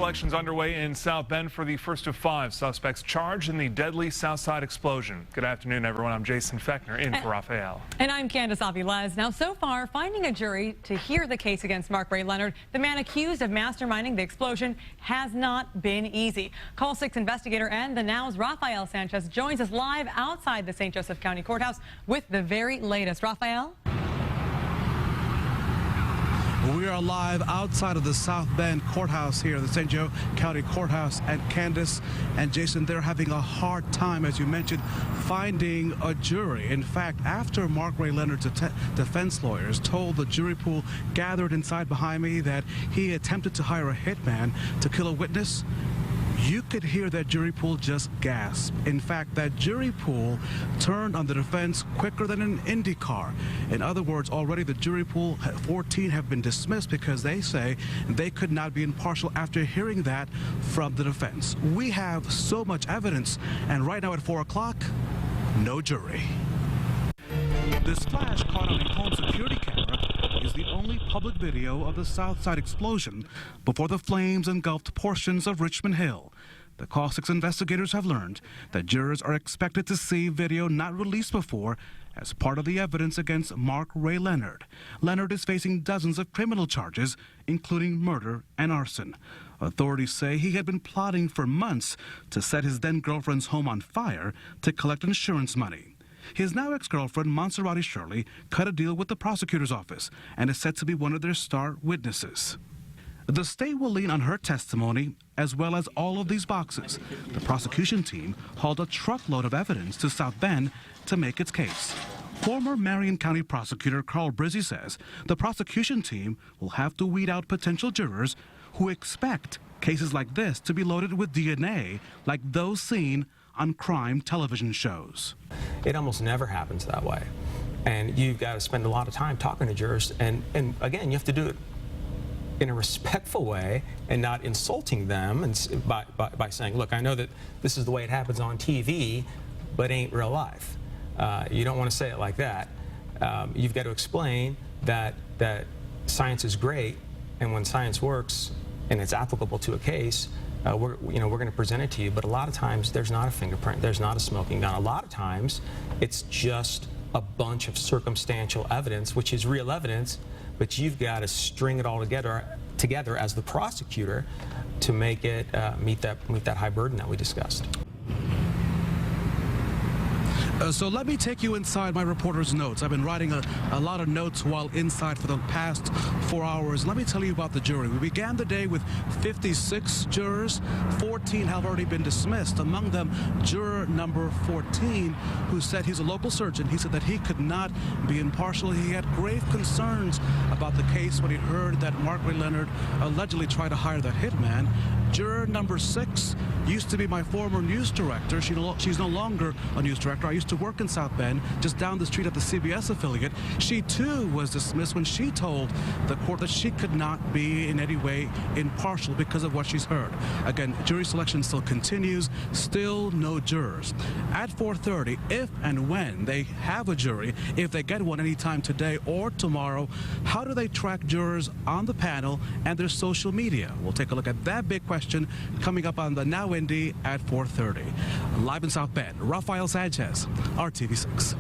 selection's underway in South Bend for the first of 5 suspects charged in the deadly Southside explosion. Good afternoon, everyone. I'm Jason Fechner in for Raphael. And I'm Candace Avilés. Now, so far, finding a jury to hear the case against Mark Ray Leonard, the man accused of masterminding the explosion, has not been easy. Call 6 investigator and the Now's Raphael Sanchez joins us live outside the St. Joseph County Courthouse with the very latest. Raphael? We are live outside of the South Bend Courthouse here, the St. Joe County Courthouse, and Candace and Jason, they're having a hard time, as you mentioned, finding a jury. In fact, after Mark Ray Leonard's defense lawyers told the jury pool gathered inside behind me that he attempted to hire a hitman to kill a witness, you could hear that jury pool just gasp. In fact, that jury pool turned on the defense quicker than an Indy car. In other words, already the jury pool, 14 have been dismissed because they say they could not be impartial after hearing that from the defense. We have so much evidence, and right now at 4 o'clock, no jury. This flash caught on a home security camera is the only public video of the Southside explosion before the flames engulfed portions of Richmond Hill. The Call 6 investigators have learned that jurors are expected to see video not released before as part of the evidence against Mark Ray Leonard. Leonard is facing dozens of criminal charges, including murder and arson. Authorities say he had been plotting for months to set his then-girlfriend's home on fire to collect insurance money. His now ex-girlfriend, Monserrate Shirley, cut a deal with the prosecutor's office and is set to be one of their star witnesses. The state will lean on her testimony as well as all of these boxes. The prosecution team hauled a truckload of evidence to South Bend to make its case. Former Marion County prosecutor Carl Brizzi says the prosecution team will have to weed out potential jurors who expect cases like this to be loaded with DNA like those seen on crime television shows. It almost never happens that way. And you've got to spend a lot of time talking to jurors. And again, you have to do it in a respectful way and not insulting them and by saying, look, I know that this is the way it happens on TV, but ain't real life. You don't want to say it like that. You've got to explain that science is great, and when science works and it's applicable to a case, we're going to present it to you, but a lot of times there's not a fingerprint, there's not a smoking gun. A lot of times it's just a bunch of circumstantial evidence, which is real evidence, but you've got to string it all together as the prosecutor to make it meet that high burden that we discussed. So let me take you inside my reporter's notes. I've been writing a lot of notes while inside for the past 4 hours. Let me tell you about the jury. We began the day with 56 jurors. 14 have already been dismissed. Among them, juror number 14, who said he's a local surgeon. He said that he could not be impartial. He had grave concerns about the case when he heard that Mark Ray Leonard allegedly tried to hire that hitman. Juror number 6 used to be my former news director. She's no longer a news director. I used to work in South Bend, just down the street at the CBS affiliate. She too was dismissed when she told the court that she could not be in any way impartial because of what she's heard. Again, jury selection still continues, still no jurors. At 4:30, if and when they have a jury, if they get one anytime today or tomorrow, how do they track jurors on the panel and their social media? We'll take a look at that big question coming up on the Now Indy at 4:30. Live in South Bend, Raphael Sanchez, RTV6.